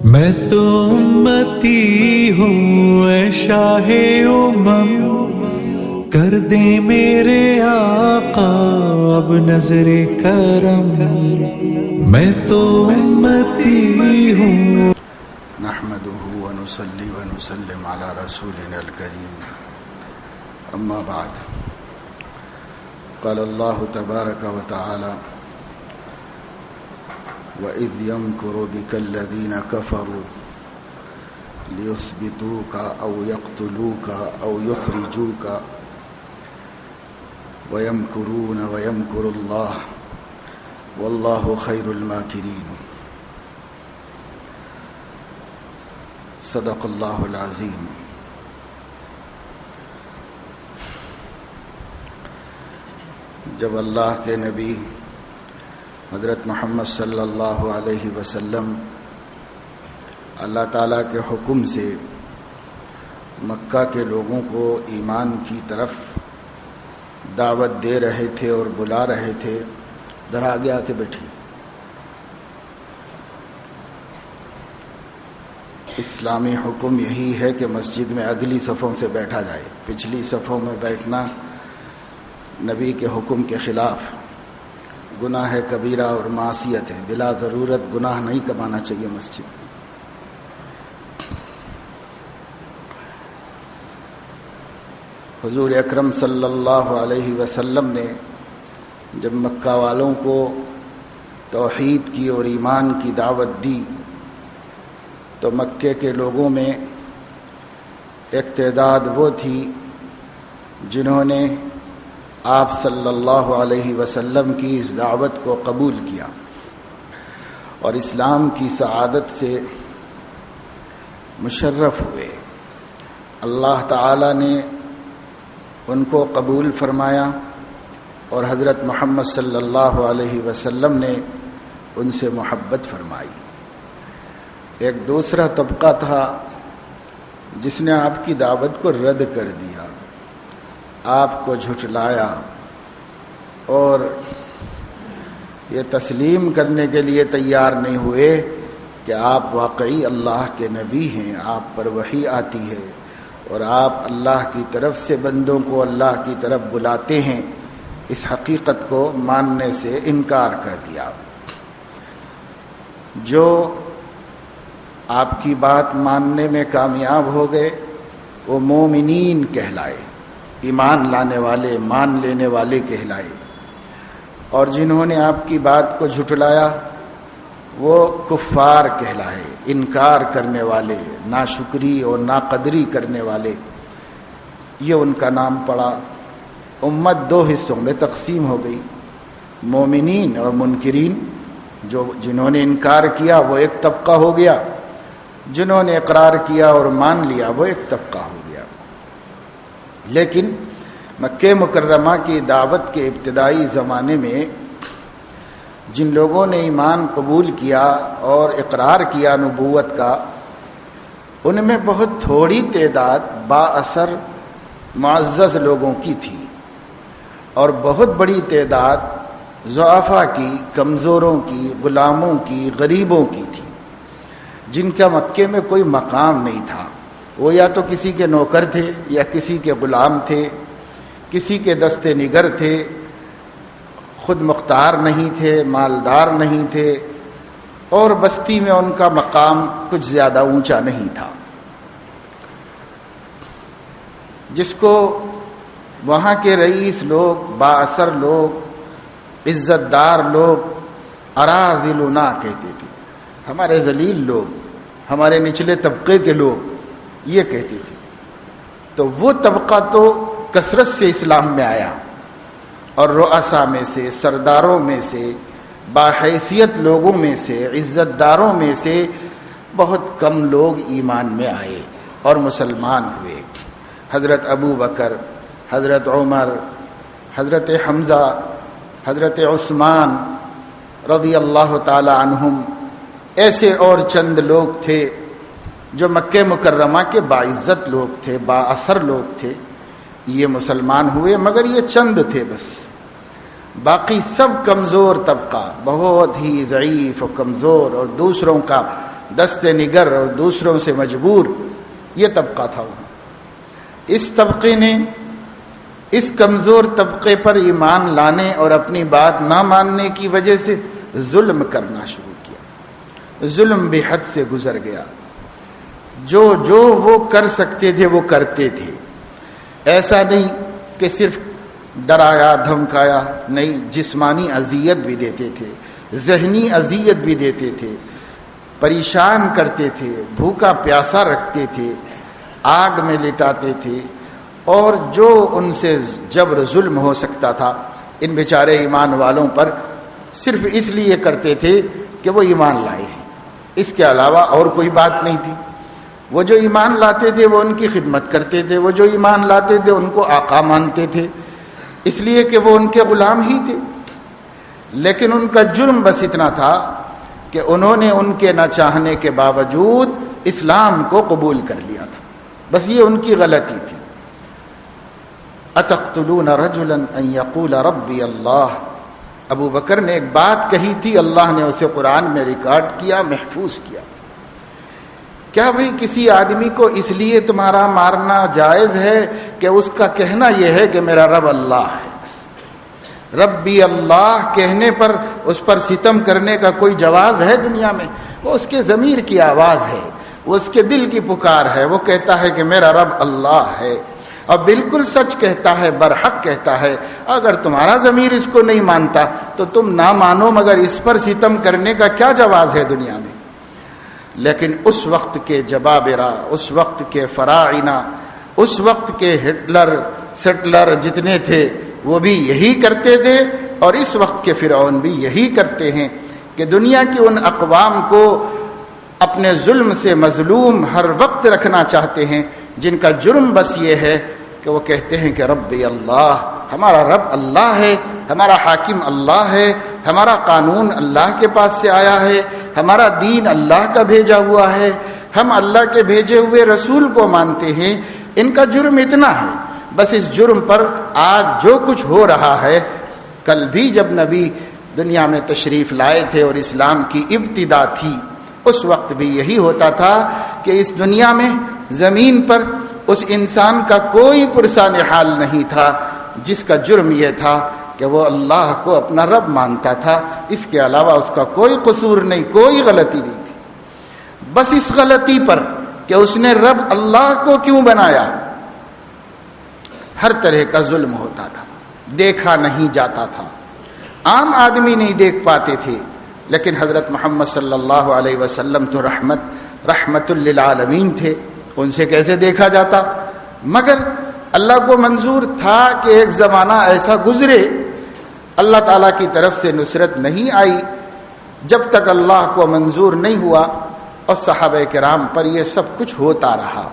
میں تو امتی ہوں اے شاہ امم، کر دے میرے آقا اب نظر کرم۔ میں تو امتی ہوں۔ نحمده ونصلي ونسلم على رسولنا الكريم، اما بعد، قال الله تبارك وتعالى: وَإِذْ يَمْكُرُ بِكَ الَّذِينَ كَفَرُوا لِيُثْبِتُوكَ أَوْ يَقْتُلُوكَ أَوْ يُخْرِجُوكَ وَيَمْكُرُونَ وَيَمْكُرُ اللَّهُ وَاللَّهُ خَيْرُ الْمَاكِرِينَ۔ صدق اللہ العظیم۔ جب اللہ کے نبی حضرت محمد صلی اللہ علیہ وسلم اللہ تعالیٰ کے حکم سے مکہ کے لوگوں کو ایمان کی طرف دعوت دے رہے تھے اور بلا رہے تھے، ذرا آگے آ کے بیٹھی۔ اسلامی حکم یہی ہے کہ مسجد میں اگلی صفوں سے بیٹھا جائے، پچھلی صفوں میں بیٹھنا نبی کے حکم کے خلاف گناہ کبیرہ اور معصیت ہے۔ بلا ضرورت گناہ نہیں کمانا چاہیے مسجد۔ حضور اکرم صلی اللہ علیہ وسلم نے جب مکہ والوں کو توحید کی اور ایمان کی دعوت دی تو مکے کے لوگوں میں ایک تعداد وہ تھی جنہوں نے آپ صلی اللہ علیہ وسلم کی اس دعوت کو قبول کیا اور اسلام کی سعادت سے مشرف ہوئے۔ اللہ تعالی نے ان کو قبول فرمایا اور حضرت محمد صلی اللہ علیہ وسلم نے ان سے محبت فرمائی۔ ایک دوسرا طبقہ تھا جس نے آپ کی دعوت کو رد کر دیا، آپ کو جھٹلایا اور یہ تسلیم کرنے کے لیے تیار نہیں ہوئے کہ آپ واقعی اللہ کے نبی ہیں، آپ پر وحی آتی ہے اور آپ اللہ کی طرف سے بندوں کو اللہ کی طرف بلاتے ہیں۔ اس حقیقت کو ماننے سے انکار کر دیا۔ جو آپ کی بات ماننے میں کامیاب ہو گئے وہ مومنین کہلائے، ایمان لانے والے، مان لینے والے کہلائے، اور جنہوں نے آپ کی بات کو جھٹلایا وہ کفار کہلائے، انکار کرنے والے، ناشکری اور ناقدری کرنے والے، یہ ان کا نام پڑا۔ امت دو حصوں میں تقسیم ہو گئی، مومنین اور منکرین۔ جنہوں نے انکار کیا وہ ایک طبقہ ہو گیا، جنہوں نے اقرار کیا اور مان لیا وہ ایک طبقہ ہو گیا۔ لیکن مکہ مکرمہ کی دعوت کے ابتدائی زمانے میں جن لوگوں نے ایمان قبول کیا اور اقرار کیا نبوت کا، ان میں بہت تھوڑی تعداد با اثر معزز لوگوں کی تھی اور بہت بڑی تعداد ضعفاء کی، کمزوروں کی، غلاموں کی، غریبوں کی تھی، جن کا مکے میں کوئی مقام نہیں تھا۔ وہ یا تو کسی کے نوکر تھے یا کسی کے غلام تھے، کسی کے دستے نگر تھے، خود مختار نہیں تھے، مالدار نہیں تھے، اور بستی میں ان کا مقام کچھ زیادہ اونچا نہیں تھا۔ جس کو وہاں کے رئیس لوگ، با اثر لوگ، عزت دار لوگ اراذلنا کہتے تھے، ہمارے ذلیل لوگ، ہمارے نچلے طبقے کے لوگ یہ کہتے تھے۔ تو وہ طبقہ تو کثرت سے اسلام میں آیا اور رؤساء میں سے، سرداروں میں سے، باحیثیت لوگوں میں سے، عزت داروں میں سے بہت کم لوگ ایمان میں آئے اور مسلمان ہوئے۔ حضرت ابو بکر، حضرت عمر، حضرت حمزہ، حضرت عثمان رضی اللہ تعالی عنہم، ایسے اور چند لوگ تھے جو مکہ مکرمہ کے باعزت لوگ تھے، با اثر لوگ تھے، یہ مسلمان ہوئے، مگر یہ چند تھے بس۔ باقی سب کمزور طبقہ، بہت ہی ضعیف و کمزور اور دوسروں کا دست نگر اور دوسروں سے مجبور، یہ طبقہ تھا وہاں۔ اس طبقے نے اس کمزور طبقے پر ایمان لانے اور اپنی بات نہ ماننے کی وجہ سے ظلم کرنا شروع کیا۔ ظلم بے حد سے گزر گیا، جو وہ کر سکتے تھے وہ کرتے تھے۔ ایسا نہیں کہ صرف ڈرایا دھمکایا، نہیں، جسمانی اذیت بھی دیتے تھے، ذہنی اذیت بھی دیتے تھے، پریشان کرتے تھے، بھوکا پیاسا رکھتے تھے، آگ میں لٹاتے تھے، اور جو ان سے جبر ظلم ہو سکتا تھا ان بیچارے ایمان والوں پر صرف اس لیے کرتے تھے کہ وہ ایمان لائے ہیں، اس کے علاوہ اور کوئی بات نہیں تھی۔ وہ جو ایمان لاتے تھے وہ ان کی خدمت کرتے تھے، وہ جو ایمان لاتے تھے ان کو آقا مانتے تھے، اس لیے کہ وہ ان کے غلام ہی تھے۔ لیکن ان کا جرم بس اتنا تھا کہ انہوں نے ان کے نہ چاہنے کے باوجود اسلام کو قبول کر لیا تھا، بس یہ ان کی غلطی تھی۔ اتقتلون رجلا ان یقول ربی اللہ، ابو بکر نے ایک بات کہی تھی، اللہ نے اسے قرآن میں ریکارڈ کیا، محفوظ کیا۔ کیا بھئی کسی آدمی کو اس لیے تمہارا مارنا جائز ہے کہ اس کا کہنا یہ ہے کہ میرا رب اللہ ہے؟ ربی اللہ کہنے پر اس پر ستم کرنے کا کوئی جواز ہے دنیا میں؟ وہ اس کے ضمیر کی آواز ہے، وہ اس کے دل کی پکار ہے، وہ کہتا ہے کہ میرا رب اللہ ہے، اور بالکل سچ کہتا ہے، برحق کہتا ہے۔ اگر تمہارا ضمیر اس کو نہیں مانتا تو تم نہ مانو، مگر اس پر ستم کرنے کا کیا جواز ہے دنیا میں؟ لیکن اس وقت کے جبابرہ، اس وقت کے فراعنہ، اس وقت کے ہٹلر سٹلر جتنے تھے وہ بھی یہی کرتے تھے، اور اس وقت کے فرعون بھی یہی کرتے ہیں کہ دنیا کی ان اقوام کو اپنے ظلم سے مظلوم ہر وقت رکھنا چاہتے ہیں، جن کا جرم بس یہ ہے کہ وہ کہتے ہیں کہ ربی اللہ، ہمارا رب اللہ ہے، ہمارا حاکم اللہ ہے، ہمارا قانون اللہ کے پاس سے آیا ہے، ہمارا دین اللہ کا بھیجا ہوا ہے، ہم اللہ کے بھیجے ہوئے رسول کو مانتے ہیں۔ ان کا جرم اتنا ہے، بس اس جرم پر آج جو کچھ ہو رہا ہے، کل بھی جب نبی دنیا میں تشریف لائے تھے اور اسلام کی ابتدا تھی، اس وقت بھی یہی ہوتا تھا کہ اس دنیا میں زمین پر اس انسان کا کوئی پرسان حال نہیں تھا جس کا جرم یہ تھا کہ وہ اللہ کو اپنا رب مانتا تھا، اس کے علاوہ اس کا کوئی قصور نہیں، کوئی غلطی نہیں تھی۔ بس اس غلطی پر کہ اس نے رب اللہ کو کیوں بنایا، ہر طرح کا ظلم ہوتا تھا، دیکھا نہیں جاتا تھا، عام آدمی نہیں دیکھ پاتے تھے، لیکن حضرت محمد صلی اللہ علیہ وسلم تو رحمت للعالمین تھے، ان سے کیسے دیکھا جاتا؟ مگر اللہ کو منظور تھا کہ ایک زمانہ ایسا گزرے، اللہ تعالیٰ کی طرف سے نصرت نہیں آئی، جب تک اللہ کو منظور نہیں ہوا، اور صحابہ کرام پر یہ سب کچھ ہوتا رہا۔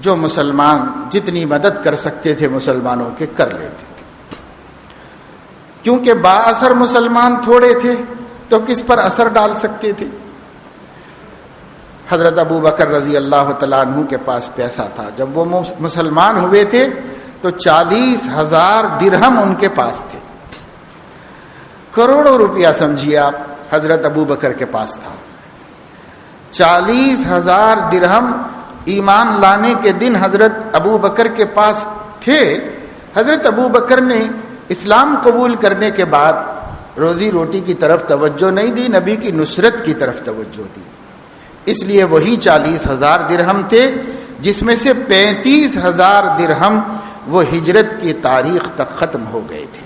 جو مسلمان جتنی مدد کر سکتے تھے مسلمانوں کے کر لیتے تھے، کیونکہ با اثر مسلمان تھوڑے تھے تو کس پر اثر ڈال سکتے تھے؟ حضرت ابو بکر رضی اللہ تعالیٰ عنہ کے پاس پیسہ تھا، جب وہ مسلمان ہوئے تھے تو 40,000 درہم ان کے پاس تھے، کروڑوں روپیہ سمجھیے آپ، حضرت ابو بکر کے پاس تھا۔ 40,000 درہم ایمان لانے کے دن حضرت ابو بکر کے پاس تھے۔ حضرت ابو بکر نے اسلام قبول کرنے کے بعد روزی روٹی کی طرف توجہ نہیں دی، نبی کی نصرت کی طرف توجہ دی، اس لیے وہی 40,000 درہم تھے، جس میں سے 35,000 درہم وہ ہجرت کی تاریخ تک ختم ہو گئے تھے۔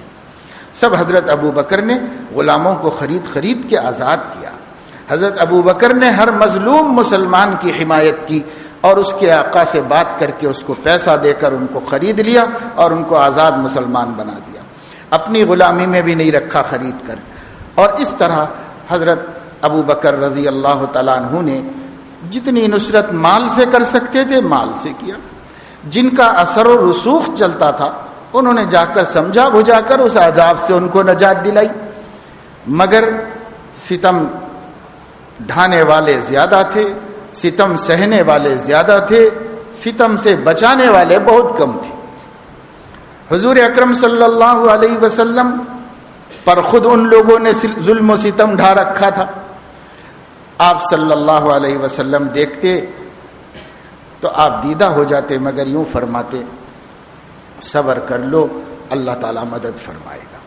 سب حضرت ابو بکر نے غلاموں کو خرید کے آزاد کیا۔ حضرت ابو بکر نے ہر مظلوم مسلمان کی حمایت کی اور اس کے آقا سے بات کر کے اس کو پیسہ دے کر ان کو خرید لیا اور ان کو آزاد مسلمان بنا دیا، اپنی غلامی میں بھی نہیں رکھا خرید کر۔ اور اس طرح حضرت ابو بکر رضی اللہ تعالیٰ عنہ نے جتنی نصرت مال سے کر سکتے تھے مال سے کیا، جن کا اثر و رسوخ چلتا تھا انہوں نے جا کر سمجھا بجھا کر اس عذاب سے ان کو نجات دلائی، مگر ستم ڈھانے والے زیادہ تھے، ستم سہنے والے زیادہ تھے، ستم سے بچانے والے بہت کم تھے۔ حضور اکرم صلی اللہ علیہ وسلم پر خود ان لوگوں نے ظلم و ستم ڈھا رکھا تھا، آپ صلی اللہ علیہ وسلم دیکھتے تو آپ دیدہ ہو جاتے، مگر یوں فرماتے صبر کر لو، اللہ تعالیٰ مدد فرمائے گا۔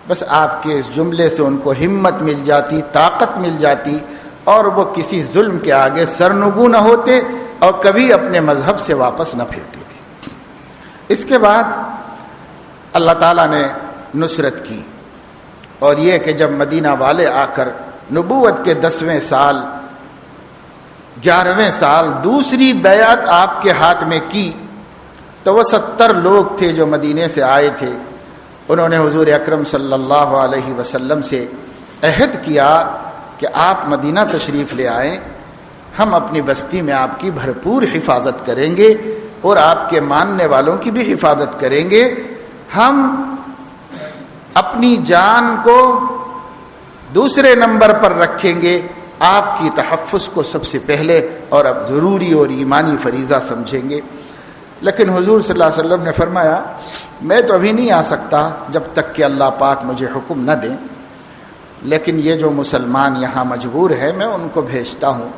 بس آپ کے اس جملے سے ان کو ہمت مل جاتی، طاقت مل جاتی، اور وہ کسی ظلم کے آگے سرنگوں نہ ہوتے اور کبھی اپنے مذہب سے واپس نہ پھرتے تھے۔ اس کے بعد اللہ تعالیٰ نے نصرت کی، اور یہ کہ جب مدینہ والے آ کر نبوت کے 10ویں سال 11ویں سال دوسری بیعت آپ کے ہاتھ میں کی، تو وہ 70 لوگ تھے جو مدینے سے آئے تھے۔ انہوں نے حضور اکرم صلی اللہ علیہ وسلم سے عہد کیا کہ آپ مدینہ تشریف لے آئیں، ہم اپنی بستی میں آپ کی بھرپور حفاظت کریں گے اور آپ کے ماننے والوں کی بھی حفاظت کریں گے، ہم اپنی جان کو دوسرے نمبر پر رکھیں گے، آپ کی تحفظ کو سب سے پہلے اور اب ضروری اور ایمانی فریضہ سمجھیں گے۔ لیکن حضور صلی اللہ علیہ وسلم نے فرمایا میں تو ابھی نہیں آ سکتا جب تک کہ اللہ پاک مجھے حکم نہ دیں، لیکن یہ جو مسلمان یہاں مجبور ہے میں ان کو بھیجتا ہوں،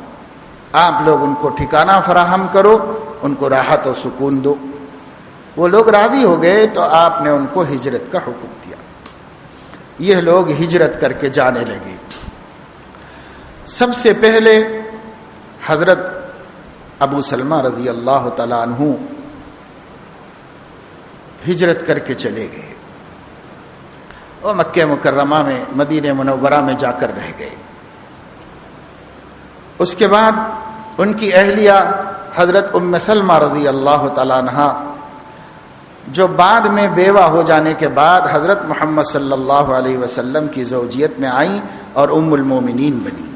آپ لوگ ان کو ٹھکانہ فراہم کرو، ان کو راحت و سکون دو۔ وہ لوگ راضی ہو گئے تو آپ نے ان کو ہجرت کا حکم دیا۔ یہ لوگ ہجرت کر کے جانے لگے۔ سب سے پہلے حضرت ابو سلمہ رضی اللہ تعالیٰ عنہ ہجرت کر کے چلے گئے اور مکہ مکرمہ میں مدینہ منورہ میں جا کر رہ گئے۔ اس کے بعد ان کی اہلیہ حضرت ام سلمہ رضی اللہ تعالیٰ عنہ، جو بعد میں بیوہ ہو جانے کے بعد حضرت محمد صلی اللہ علیہ وسلم کی زوجیت میں آئیں اور ام المومنین بنی،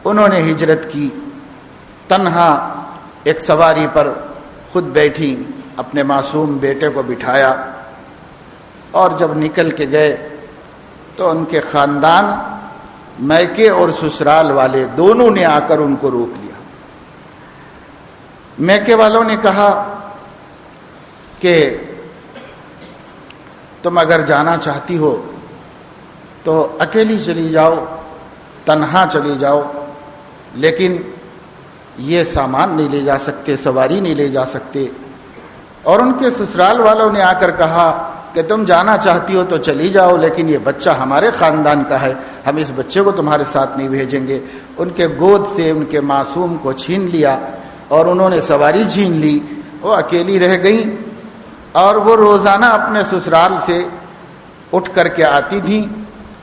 انہوں نے ہجرت کی، تنہا ایک سواری پر خود بیٹھی، اپنے معصوم بیٹے کو بٹھایا، اور جب نکل کے گئے تو ان کے خاندان میکے اور سسرال والے دونوں نے آ کر ان کو روک لیا۔ میکے والوں نے کہا کہ تم اگر جانا چاہتی ہو تو اکیلی چلی جاؤ، تنہا چلی جاؤ، لیکن یہ سامان نہیں لے جا سکتے، سواری نہیں لے جا سکتے۔ اور ان کے سسرال والوں نے آ کر کہا کہ تم جانا چاہتی ہو تو چلی جاؤ، لیکن یہ بچہ ہمارے خاندان کا ہے، ہم اس بچے کو تمہارے ساتھ نہیں بھیجیں گے۔ ان کے گود سے ان کے معصوم کو چھین لیا اور انہوں نے سواری چھین لی، وہ اکیلی رہ گئیں، اور وہ روزانہ اپنے سسرال سے اٹھ کر کے آتی تھیں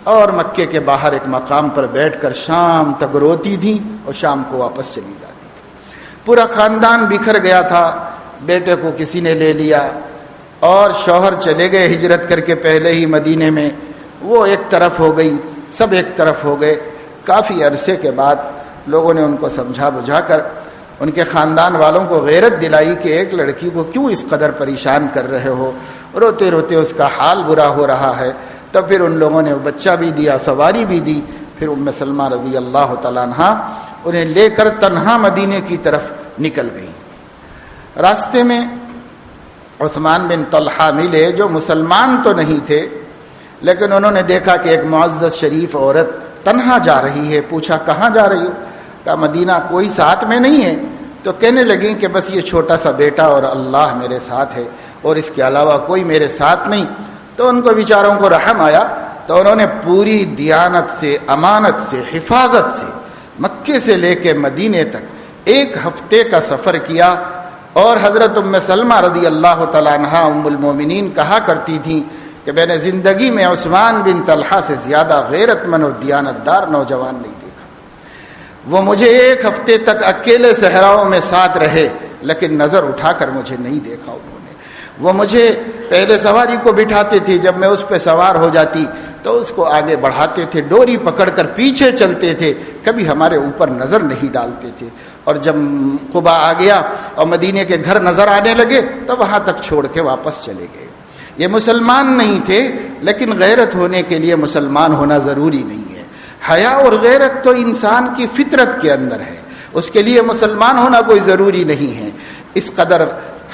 اور مکے کے باہر ایک مقام پر بیٹھ کر شام تک روتی تھیں اور شام کو واپس چلی جاتی تھی۔ پورا خاندان بکھر گیا تھا، بیٹے کو کسی نے لے لیا اور شوہر چلے گئے ہجرت کر کے پہلے ہی مدینے میں، وہ ایک طرف ہو گئی، سب ایک طرف ہو گئے۔ کافی عرصے کے بعد لوگوں نے ان کو سمجھا بجھا کر ان کے خاندان والوں کو غیرت دلائی کہ ایک لڑکی کو کیوں اس قدر پریشان کر رہے ہو، روتے روتے اس کا حال برا ہو رہا ہے۔ تو پھر ان لوگوں نے بچہ بھی دیا، سواری بھی دی، پھر ام سلمہ رضی اللہ تعالیٰ عنہ انہیں لے کر تنہا مدینے کی طرف نکل گئی۔ راستے میں عثمان بن طلحہ ملے، جو مسلمان تو نہیں تھے، لیکن انہوں نے دیکھا کہ ایک معزز شریف عورت تنہا جا رہی ہے، پوچھا کہاں جا رہی ہو؟ کہا مدینہ، کوئی ساتھ میں نہیں ہے؟ تو کہنے لگیں کہ بس یہ چھوٹا سا بیٹا اور اللہ میرے ساتھ ہے، اور اس کے علاوہ کوئی میرے ساتھ نہیں۔ تو ان کو بیچاروں کو رحم آیا، تو انہوں نے پوری دیانت سے، امانت سے، حفاظت سے مکے سے لے کے مدینے تک 1 ہفتے کا سفر کیا۔ اور حضرت ام سلمہ رضی اللہ تعالیٰ عنہا ام المومنین کہا کرتی تھیں کہ میں نے زندگی میں عثمان بن طلحہ سے زیادہ غیرت مند اور دیانتدار نوجوان نہیں دیکھا۔ وہ مجھے 1 ہفتے تک اکیلے صحراؤں میں ساتھ رہے، لیکن نظر اٹھا کر مجھے نہیں دیکھا انہوں نے۔ وہ مجھے پہلے سواری کو بٹھاتے تھے، جب میں اس پہ سوار ہو جاتی تو اس کو آگے بڑھاتے تھے، ڈوری پکڑ کر پیچھے چلتے تھے، کبھی ہمارے اوپر نظر نہیں ڈالتے تھے۔ اور جب قبا آ گیا اور مدینے کے گھر نظر آنے لگے تو وہاں تک چھوڑ کے واپس چلے گئے۔ یہ مسلمان نہیں تھے، لیکن غیرت ہونے کے لیے مسلمان ہونا ضروری نہیں ہے۔ حیا اور غیرت تو انسان کی فطرت کے اندر ہے، اس کے لیے مسلمان ہونا کوئی ضروری نہیں ہے۔ اس قدر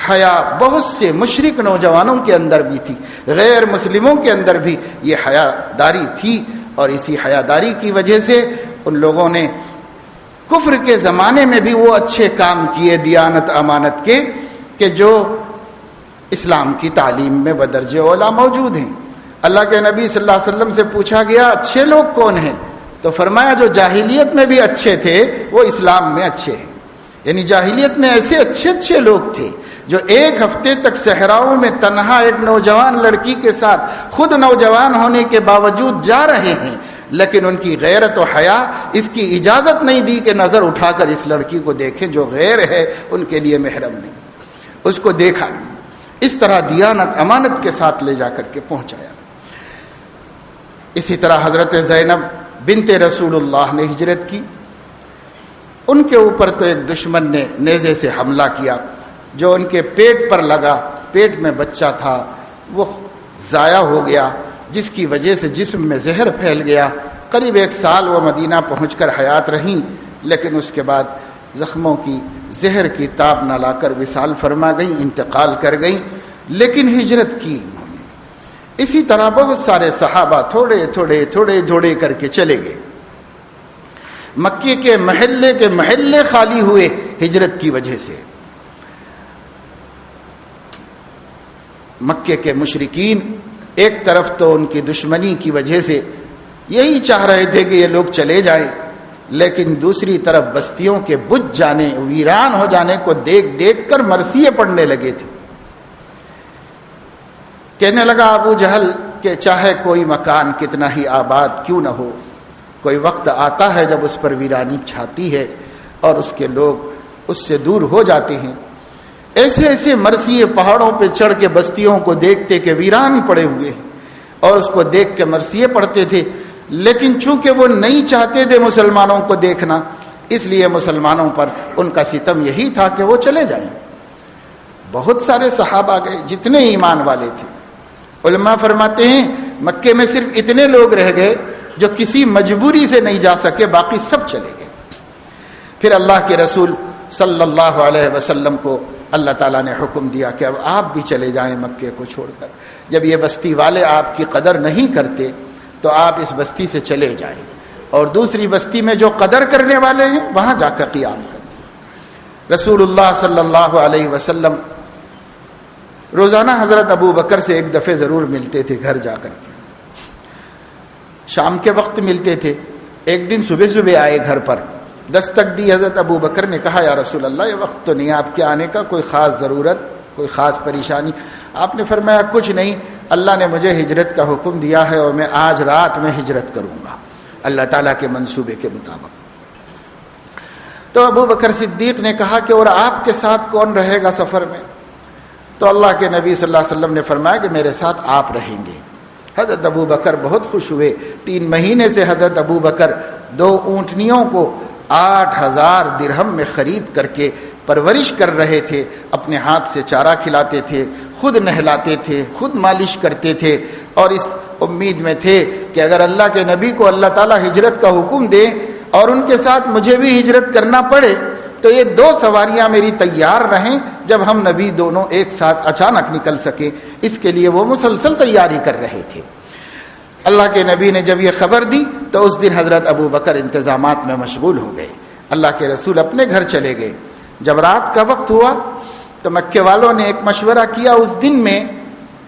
حیا بہت سے مشرک نوجوانوں کے اندر بھی تھی، غیر مسلموں کے اندر بھی یہ حیا داری تھی، اور اسی حیاداری کی وجہ سے ان لوگوں نے کفر کے زمانے میں بھی وہ اچھے کام کیے دیانت امانت کے کہ جو اسلام کی تعلیم میں بدرجہ اولا موجود ہیں. اللہ کے نبی صلی اللہ علیہ وسلم سے پوچھا گیا اچھے لوگ کون ہیں؟ تو فرمایا جو جاہلیت میں بھی اچھے تھے وہ اسلام میں اچھے ہیں. یعنی جاہلیت میں ایسے اچھے لوگ تھے جو ایک ہفتے تک صحراؤں میں تنہا ایک نوجوان لڑکی کے ساتھ خود نوجوان ہونے کے باوجود جا رہے ہیں، لیکن ان کی غیرت و حیا اس کی اجازت نہیں دی کہ نظر اٹھا کر اس لڑکی کو دیکھیں جو غیر ہے، ان کے لیے محرم نہیں، اس کو دیکھا نہیں. اس طرح دیانت امانت کے ساتھ لے جا کر کے پہنچایا. اسی طرح حضرت زینب بنت رسول اللہ نے ہجرت کی. ان کے اوپر تو ایک دشمن نے نیزے سے حملہ کیا جو ان کے پیٹ پر لگا. پیٹ میں بچہ تھا، وہ ضائع ہو گیا، جس کی وجہ سے جسم میں زہر پھیل گیا. قریب 1 سال وہ مدینہ پہنچ کر حیات رہیں، لیکن اس کے بعد زخموں کی زہر کی تاب نہ لا کر وصال فرما گئیں، انتقال کر گئیں. لیکن ہجرت کی انہوں نے. اسی طرح بہت سارے صحابہ تھوڑے کر کے چلے گئے. مکے کے محلے خالی ہوئے ہجرت کی وجہ سے. مکے کے مشرکین ایک طرف تو ان کی دشمنی کی وجہ سے یہی چاہ رہے تھے کہ یہ لوگ چلے جائیں، لیکن دوسری طرف بستیوں کے بجھ جانے، ویران ہو جانے کو دیکھ کر مرثیے پڑنے لگے تھے. کہنے لگا ابو جہل کہ چاہے کوئی مکان کتنا ہی آباد کیوں نہ ہو، کوئی وقت آتا ہے جب اس پر ویرانی چھاتی ہے اور اس کے لوگ اس سے دور ہو جاتے ہیں. ایسے مرثیے پہاڑوں پہ چڑھ کے بستیوں کو دیکھتے کہ ویران پڑے ہوئے ہیں اور اس کو دیکھ کے مرثیے پڑھتے تھے. لیکن چونکہ وہ نہیں چاہتے تھے مسلمانوں کو دیکھنا، اس لیے مسلمانوں پر ان کا ستم یہی تھا کہ وہ چلے جائیں. بہت سارے صحابہ گئے جتنے ایمان والے تھے. علماء فرماتے ہیں مکے میں صرف اتنے لوگ رہ گئے جو کسی مجبوری سے نہیں جا سکے، باقی سب چلے گئے. پھر اللہ کے رسول صلی اللہ علیہ وسلم کو اللہ تعالیٰ نے حکم دیا کہ اب آپ بھی چلے جائیں مکے کو چھوڑ کر. جب یہ بستی والے آپ کی قدر نہیں کرتے تو آپ اس بستی سے چلے جائیں اور دوسری بستی میں جو قدر کرنے والے ہیں وہاں جا کر قیام کریں. رسول اللہ صلی اللہ علیہ وسلم روزانہ حضرت ابو بکر سے ایک دفعہ ضرور ملتے تھے گھر جا کر کے. شام کے وقت ملتے تھے. ایک دن صبح آئے گھر پر، دستک دی. حضرت ابو بکر نے کہا یا رسول اللہ یہ وقت تو نہیں آپ کے آنے کا، کوئی خاص ضرورت، کوئی خاص پریشانی؟ آپ نے فرمایا کچھ نہیں، اللہ نے مجھے ہجرت کا حکم دیا ہے اور میں آج رات میں ہجرت کروں گا اللہ تعالیٰ کے منصوبے کے مطابق. تو ابو بکر صدیق نے کہا کہ اور آپ کے ساتھ کون رہے گا سفر میں؟ تو اللہ کے نبی صلی اللہ علیہ وسلم نے فرمایا کہ میرے ساتھ آپ رہیں گے. حضرت ابو بکر بہت خوش ہوئے. 3 مہینے سے حضرت ابو بکر 2 اونٹنیوں کو 8000 درہم میں خرید کر کے پرورش کر رہے تھے. اپنے ہاتھ سے چارہ کھلاتے تھے، خود نہلاتے تھے، خود مالش کرتے تھے، اور اس امید میں تھے کہ اگر اللہ کے نبی کو اللہ تعالیٰ ہجرت کا حکم دے اور ان کے ساتھ مجھے بھی ہجرت کرنا پڑے تو یہ 2 سواریاں میری تیار رہیں جب ہم نبی دونوں ایک ساتھ اچانک نکل سکیں. اس کے لیے وہ مسلسل تیاری کر رہے تھے. اللہ کے نبی نے جب یہ خبر دی تو اس دن حضرت ابو بکر انتظامات میں مشغول ہو گئے. اللہ کے رسول اپنے گھر چلے گئے. جب رات کا وقت ہوا تو مکے والوں نے ایک مشورہ کیا اس دن میں،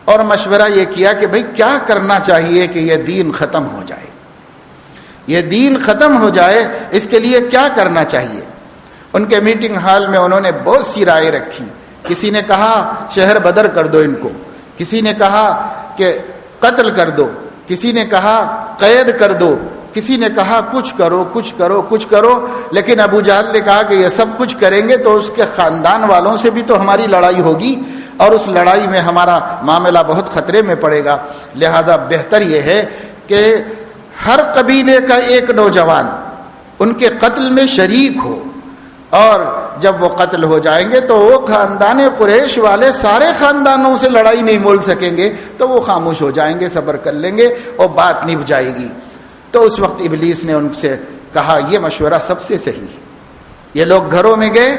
اور مشورہ یہ کیا کہ بھئی کیا کرنا چاہیے کہ یہ دین ختم ہو جائے، یہ دین ختم ہو جائے، اس کے لیے کیا کرنا چاہیے. ان کے میٹنگ ہال میں انہوں نے بہت سی رائے رکھی. کسی نے کہا شہر بدر کر دو ان کو، کسی نے کہا کہ قتل کر دو، کسی نے کہا قید کر دو، کسی نے کہا کچھ کرو. لیکن ابو جہل نے کہا کہ یہ سب کچھ کریں گے تو اس کے خاندان والوں سے بھی تو ہماری لڑائی ہوگی اور اس لڑائی میں ہمارا معاملہ بہت خطرے میں پڑے گا. لہذا بہتر یہ ہے کہ ہر قبیلے کا ایک نوجوان ان کے قتل میں شریک ہو، اور جب وہ قتل ہو جائیں گے تو وہ خاندان قریش والے سارے خاندانوں سے لڑائی نہیں مول سکیں گے تو وہ خاموش ہو جائیں گے، صبر کر لیں گے اور بات نبھ جائے گی. تو اس وقت ابلیس نے ان سے کہا یہ مشورہ سب سے صحیح ہے. یہ لوگ گھروں میں گئے،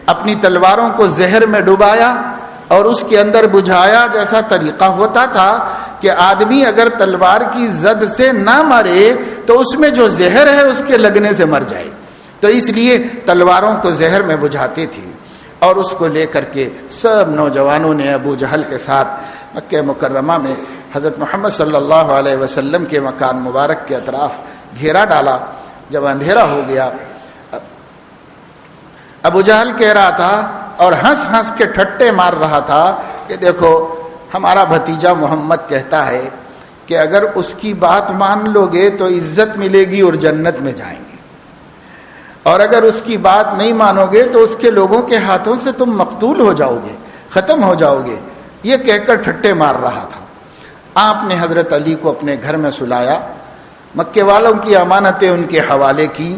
اپنی تلواروں کو زہر میں ڈبایا اور اس کے اندر بجھایا جیسا طریقہ ہوتا تھا کہ آدمی اگر تلوار کی زد سے نہ مرے تو اس میں جو زہر ہے اس کے لگنے سے مر جائے، تو اس لیے تلواروں کو زہر میں بجھاتے تھے۔ اور اس کو لے کر کے سب نوجوانوں نے ابو جہل کے ساتھ مکہ مکرمہ میں حضرت محمد صلی اللہ علیہ وسلم کے مکان مبارک کے اطراف گھیرا ڈالا۔ جب اندھیرا ہو گیا، ابو جہل کہہ رہا تھا اور ہنس ہنس کے ٹھٹے مار رہا تھا کہ دیکھو ہمارا بھتیجا محمد کہتا ہے کہ اگر اس کی بات مان لو گے تو عزت ملے گی اور جنت میں جائیں گے، اور اگر اس کی بات نہیں مانو گے تو اس کے لوگوں کے ہاتھوں سے تم مقتول ہو جاؤ گے، ختم ہو جاؤ گے، یہ کہہ کر ٹھٹے مار رہا تھا۔ آپ نے حضرت علی کو اپنے گھر میں سلایا، مکے والوں کی امانتیں ان کے حوالے کی،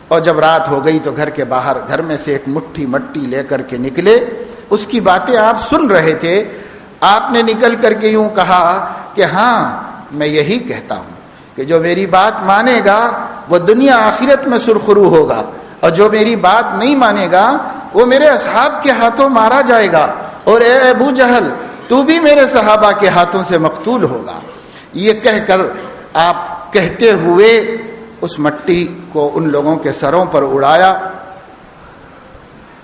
اور جب رات ہو گئی تو گھر کے باہر گھر میں سے ایک مٹھی مٹی لے کر کے نکلے۔ اس کی باتیں آپ سن رہے تھے، آپ نے نکل کر کے یوں کہا کہ ہاں میں یہی کہتا ہوں کہ جو میری بات مانے گا وہ دنیا آخرت میں سرخرو ہوگا، اور جو میری بات نہیں مانے گا وہ میرے اصحاب کے ہاتھوں مارا جائے گا، اور اے ابو جہل تو بھی میرے صحابہ کے ہاتھوں سے مقتول ہوگا۔ یہ کہہ کر آپ کہتے ہوئے اس مٹی کو ان لوگوں کے سروں پر اڑایا،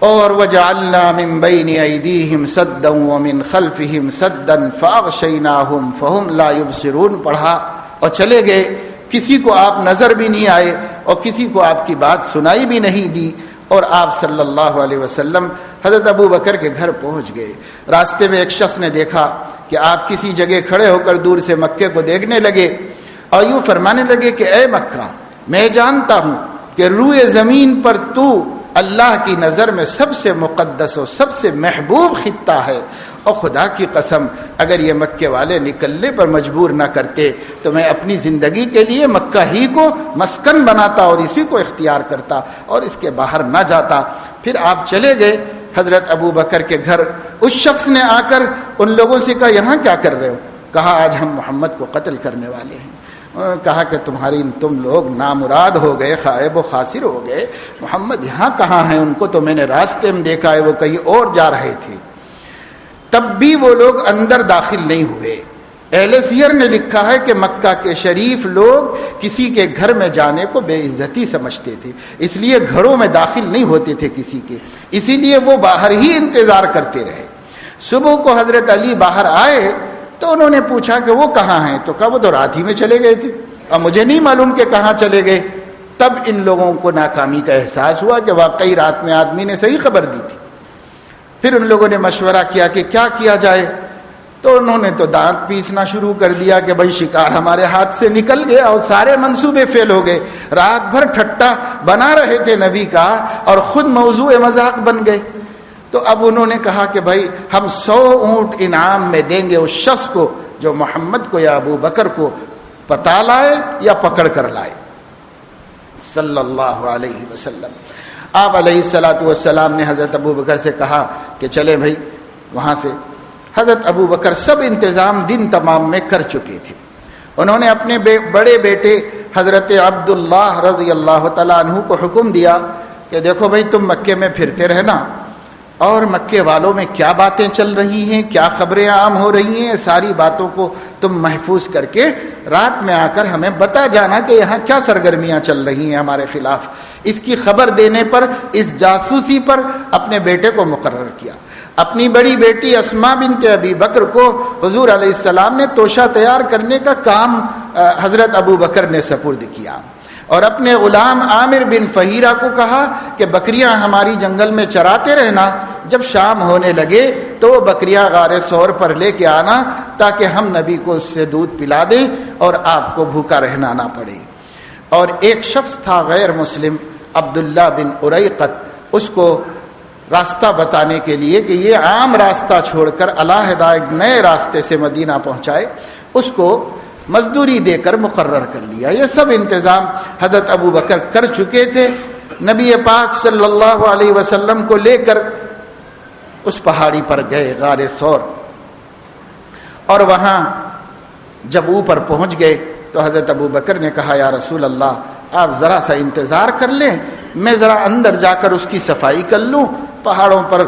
اور وَجَعَلْنَا مِن بَيْنِ أَيْدِيهِمْ سَدًّا وَمِن خَلْفِهِمْ سَدًّا فَأَغْشَيْنَاهُمْ فَهُمْ لَا يُبْصِرُونَ پڑھا اور چلے گئے، کسی کو آپ نظر بھی نہیں آئے اور کسی کو آپ کی بات سنائی بھی نہیں دی، اور آپ صلی اللہ علیہ وسلم حضرت ابو بکر کے گھر پہنچ گئے۔ راستے میں ایک شخص نے دیکھا کہ آپ کسی جگہ کھڑے ہو کر دور سے مکے کو دیکھنے لگے اور یوں فرمانے لگے کہ اے مکہ، میں جانتا ہوں کہ روئے زمین پر تو اللہ کی نظر میں سب سے مقدس اور سب سے محبوب خطہ ہے، اور خدا کی قسم اگر یہ مکے والے نکلنے پر مجبور نہ کرتے تو میں اپنی زندگی کے لیے مکہ ہی کو مسکن بناتا اور اسی کو اختیار کرتا اور اس کے باہر نہ جاتا۔ پھر آپ چلے گئے حضرت ابو بکر کے گھر۔ اس شخص نے آ کر ان لوگوں سے کہا یہاں کیا کر رہے ہو؟ کہا آج ہم محمد کو قتل کرنے والے ہیں۔ کہا کہ تم لوگ نامراد ہو گئے، خائب و خاسر ہو گئے، محمد یہاں کہاں ہیں؟ ان کو تو میں نے راستے میں دیکھا ہے، وہ کہیں اور جا رہے تھے۔ تب بھی وہ لوگ اندر داخل نہیں ہوئے۔ اہل سیر نے لکھا ہے کہ مکہ کے شریف لوگ کسی کے گھر میں جانے کو بے عزتی سمجھتے تھے، اس لیے گھروں میں داخل نہیں ہوتے تھے کسی کے، اسی لیے وہ باہر ہی انتظار کرتے رہے۔ صبح کو حضرت علی باہر آئے تو انہوں نے پوچھا کہ وہ کہاں ہیں؟ تو کہا وہ تو رات ہی میں چلے گئے تھے، اب مجھے نہیں معلوم کہ کہاں چلے گئے۔ تب ان لوگوں کو ناکامی کا احساس ہوا کہ واقعی رات میں آدمی نے صحیح خبر دی تھی۔ پھر ان لوگوں نے مشورہ کیا کہ کیا کیا جائے، تو انہوں نے تو دانت پیسنا شروع کر دیا کہ بھائی شکار ہمارے ہاتھ سے نکل گیا اور سارے منصوبے فیل ہو گئے۔ رات بھر ٹھٹا بنا رہے تھے نبی کا اور خود موضوع مذاق بن گئے۔ تو اب انہوں نے کہا کہ بھائی ہم 100 اونٹ انعام میں دیں گے اس شخص کو جو محمد کو یا ابو بکر کو پتا لائے یا پکڑ کر لائے صلی اللہ علیہ وسلم۔ آپ علیہ الصلاۃ والسلام نے حضرت ابو بکر سے کہا کہ چلے بھائی وہاں سے۔ حضرت ابو بکر سب انتظام دن تمام میں کر چکے تھے۔ انہوں نے اپنے بڑے بیٹے حضرت عبداللہ رضی اللہ تعالیٰ عنہ کو حکم دیا کہ دیکھو بھائی تم مکے میں پھرتے رہنا، اور مکے والوں میں کیا باتیں چل رہی ہیں، کیا خبریں عام ہو رہی ہیں، ساری باتوں کو تم محفوظ کر کے رات میں آ کر ہمیں بتا جانا کہ یہاں کیا سرگرمیاں چل رہی ہیں ہمارے خلاف۔ اس کی خبر دینے پر، اس جاسوسی پر اپنے بیٹے کو مقرر کیا۔ اپنی بڑی بیٹی اسماء بنت ابی بکر کو حضور علیہ السلام نے توشہ تیار کرنے کا کام حضرت ابو بکر نے سپرد کیا، اور اپنے غلام عامر بن فہیرہ کو کہا کہ بکریاں ہماری جنگل میں چراتے رہنا، جب شام ہونے لگے تو وہ بکریاں غار ثور پر لے کے آنا تاکہ ہم نبی کو اس سے دودھ پلا دیں اور آپ کو بھوکا رہنا نہ پڑے۔ اور ایک شخص تھا غیر مسلم عبداللہ بن اریقت، اس کو راستہ بتانے کے لیے کہ یہ عام راستہ چھوڑ کر علیحدہ ایک نئے راستے سے مدینہ پہنچائے، اس کو مزدوری دے کر مقرر کر لیا۔ یہ سب انتظام حضرت ابو بکر کر چکے تھے۔ نبی پاک صلی اللہ علیہ وسلم کو لے کر اس پہاڑی پر گئے غار ثور، اور وہاں جب اوپر پہنچ گئے تو حضرت ابو بکر نے کہا یا رسول اللہ آپ ذرا سا انتظار کر لیں، میں ذرا اندر جا کر اس کی صفائی کر لوں، پہاڑوں پر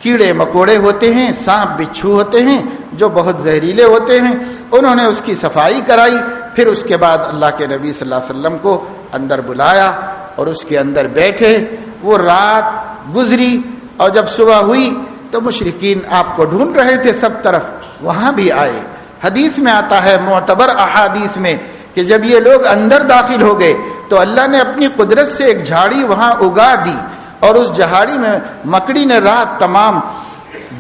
کیڑے مکوڑے ہوتے ہیں، سانپ بچھو ہوتے ہیں جو بہت زہریلے ہوتے ہیں. انہوں نے اس کی صفائی کرائی. پھر اس کے بعد اللہ کے نبی صلی اللہ علیہ وسلم کو اندر بلایا اور اس کے اندر بیٹھے. وہ رات گزری اور جب صبح ہوئی تو مشرکین آپ کو ڈھونڈ رہے تھے سب طرف، وہاں بھی آئے. حدیث میں آتا ہے، معتبر احادیث میں، کہ جب یہ لوگ اندر داخل ہو گئے تو اللہ نے اپنی قدرت سے ایک جھاڑی وہاں اگا دی اور اس جھاڑی میں مکڑی نے رات تمام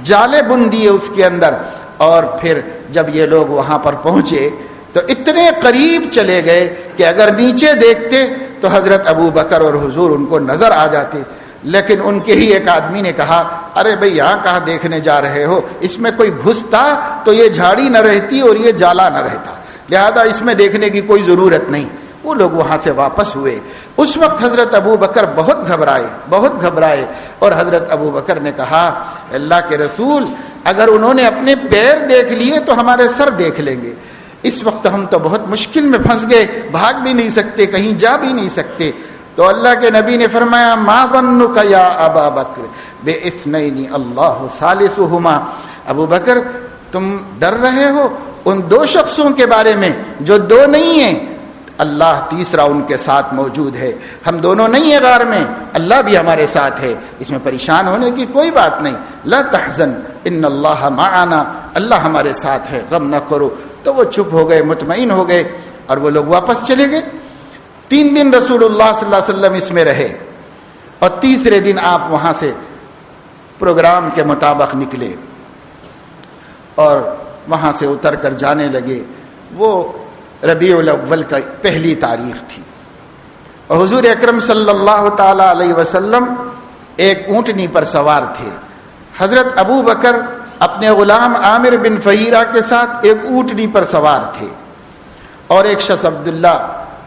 جالے بن دیے اس کے اندر. اور پھر جب یہ لوگ وہاں پر پہنچے تو اتنے قریب چلے گئے کہ اگر نیچے دیکھتے تو حضرت ابو بکر اور حضور ان کو نظر آ جاتے. لیکن ان کے ہی ایک آدمی نے کہا، ارے بھئی یہاں کہاں دیکھنے جا رہے ہو، اس میں کوئی گھستا تو یہ جھاڑی نہ رہتی اور یہ جالا نہ رہتا، لہذا اس میں دیکھنے کی کوئی ضرورت نہیں. وہ لوگ وہاں سے واپس ہوئے. اس وقت حضرت ابو بکر بہت گھبرائے اور حضرت ابو بکر نے کہا، اللہ کے رسول، اگر انہوں نے اپنے پیر دیکھ لیے تو ہمارے سر دیکھ لیں گے. اس وقت ہم تو بہت مشکل میں پھنس گئے، بھاگ بھی نہیں سکتے، کہیں جا بھی نہیں سکتے. تو اللہ کے نبی نے فرمایا، ما ظنک یا ابا بکر باثنین اللہ ثالثہما. ابو بکر تم ڈر رہے ہو ان دو شخصوں کے بارے میں جو دو نہیں ہیں، اللہ تیسرا ان کے ساتھ موجود ہے. ہم دونوں نہیں ہیں غار میں، اللہ بھی ہمارے ساتھ ہے، اس میں پریشان ہونے کی کوئی بات نہیں. لا تحزن ان اللہ معنا، اللہ ہمارے ساتھ ہے، غم نہ کرو. تو وہ چپ ہو گئے، مطمئن ہو گئے اور وہ لوگ واپس چلے گئے. 3 دن رسول اللہ صلی اللہ علیہ وسلم اس میں رہے اور تیسرے دن آپ وہاں سے پروگرام کے مطابق نکلے اور وہاں سے اتر کر جانے لگے. وہ ربیع الاول کا پہلی تاریخ تھی اور حضور اکرم صلی اللہ تعالی علیہ وسلم ایک اونٹنی پر سوار تھے. حضرت ابو بکر اپنے غلام عامر بن فہیرہ کے ساتھ ایک اونٹنی پر سوار تھے اور ایک شخص عبداللہ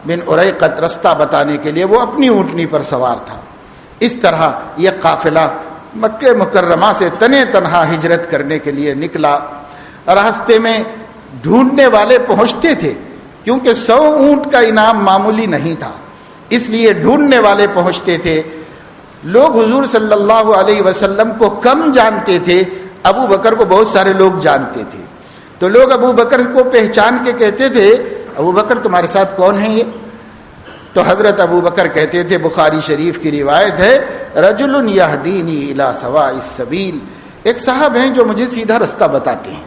بن اریقت رستہ بتانے کے لیے وہ اپنی اونٹنی پر سوار تھا. اس طرح یہ قافلہ مکہ مکرمہ سے تنے تنہا ہجرت کرنے کے لیے نکلا. راستے میں ڈھونڈنے والے پہنچتے تھے کیونکہ 100 اونٹ کا انعام معمولی نہیں تھا، اس لیے ڈھونڈنے والے پہنچتے تھے. لوگ حضور صلی اللہ علیہ وسلم کو کم جانتے تھے، ابو بکر کو بہت سارے لوگ جانتے تھے. تو لوگ ابو بکر کو پہچان کے کہتے تھے، ابو بکر تمہارے ساتھ کون ہیں یہ؟ تو حضرت ابو بکر کہتے تھے، بخاری شریف کی روایت ہے، رجل یہدینی الی سواء السبیل، ایک صاحب ہیں جو مجھے سیدھا رستہ بتاتے ہیں.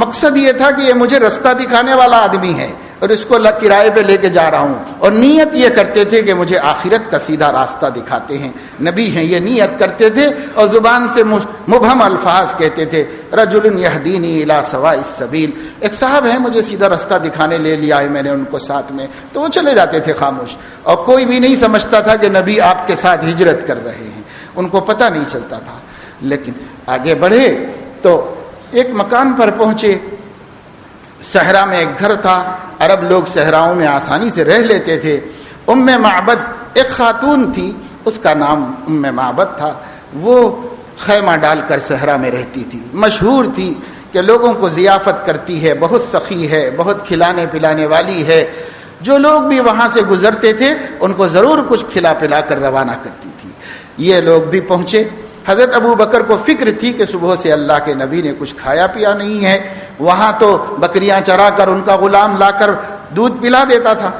مقصد یہ تھا کہ یہ مجھے رستہ دکھانے والا آدمی ہے اور اس کو کرائے پہ لے کے جا رہا ہوں. اور نیت یہ کرتے تھے کہ مجھے آخرت کا سیدھا راستہ دکھاتے ہیں، نبی ہیں، یہ نیت کرتے تھے اور زبان سے مبہم الفاظ کہتے تھے. رجل یہدینی الی سواء السبیل، ایک صاحب ہیں مجھے سیدھا رستہ دکھانے لے لیا ہے میں نے ان کو ساتھ میں. تو وہ چلے جاتے تھے خاموش اور کوئی بھی نہیں سمجھتا تھا کہ نبی آپ کے ساتھ ہجرت کر رہے ہیں، ان کو پتہ نہیں چلتا تھا. لیکن آگے بڑھے تو ایک مکان پر پہنچے. صحرا میں ایک گھر تھا، عرب لوگ صحراؤں میں آسانی سے رہ لیتے تھے. ام معبد ایک خاتون تھی، اس کا نام ام معبد تھا. وہ خیمہ ڈال کر صحرا میں رہتی تھی، مشہور تھی کہ لوگوں کو ضیافت کرتی ہے، بہت سخی ہے، بہت کھلانے پلانے والی ہے. جو لوگ بھی وہاں سے گزرتے تھے ان کو ضرور کچھ کھلا پلا کر روانہ کرتی تھی. یہ لوگ بھی پہنچے. حضرت ابو بکر کو فکر تھی کہ صبح سے اللہ کے نبی نے کچھ کھایا پیا نہیں ہے. وہاں تو بکریاں چرا کر ان کا غلام لا کر دودھ پلا دیتا تھا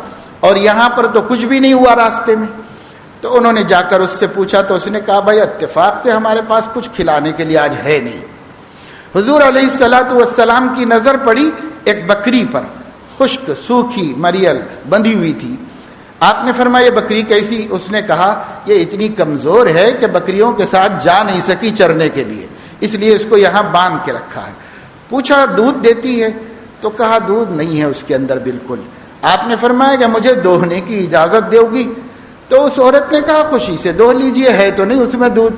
اور یہاں پر تو کچھ بھی نہیں ہوا راستے میں. تو انہوں نے جا کر اس سے پوچھا تو اس نے کہا، بھائی اتفاق سے ہمارے پاس کچھ کھلانے کے لیے آج ہے نہیں. حضور علیہ الصلاۃ والسلام کی نظر پڑی ایک بکری پر، خشک سوکھی مریل بندھی ہوئی تھی. آپ نے فرمایا، یہ بکری کیسی؟ اس نے کہا، یہ اتنی کمزور ہے کہ بکریوں کے ساتھ جا نہیں سکی چرنے کے لیے، اس لیے اس کو یہاں باندھ کے رکھا ہے. پوچھا دودھ دیتی ہے؟ تو کہا دودھ نہیں ہے اس کے اندر بالکل. آپ نے فرمایا کہ مجھے دوہنے کی اجازت دو گی؟ تو اس عورت نے کہا، خوشی سے دوہ لیجئے، ہے تو نہیں اس میں دودھ.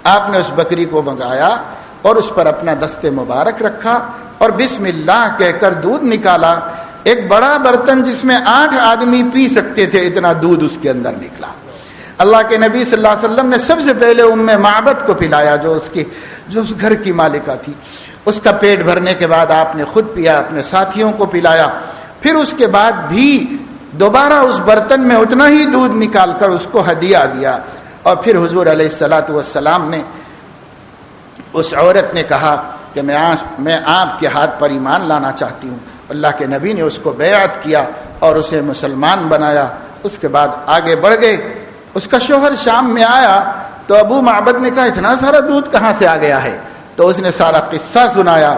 آپ نے اس بکری کو منگایا اور اس پر اپنا دست مبارک رکھا اور بسم اللہ کہہ کر دودھ نکالا. ایک بڑا برتن جس میں 8 آدمی پی سکتے تھے، اتنا دودھ اس کے اندر نکلا. اللہ کے نبی صلی اللہ علیہ وسلم نے سب سے پہلے ام معبد کو پلایا جو اس گھر کی مالکہ تھی. اس کا پیٹ بھرنے کے بعد آپ نے خود پیا، اپنے ساتھیوں کو پلایا. پھر اس کے بعد بھی دوبارہ اس برتن میں اتنا ہی دودھ نکال کر اس کو ہدیہ دیا. اور پھر حضور علیہ الصلاۃ والسلام نے اس عورت نے کہا کہ میں آپ کے ہاتھ پر ایمان لانا چاہتی ہوں. اللہ کے نبی نے اس کو بیعت کیا اور اسے مسلمان بنایا. اس کے بعد آگے بڑھ گئے. اس کا شوہر شام میں آیا تو ابو معبد نے کہا اتنا سارا دودھ کہاں سے آ گیا ہے؟ تو اس نے سارا قصہ سنایا.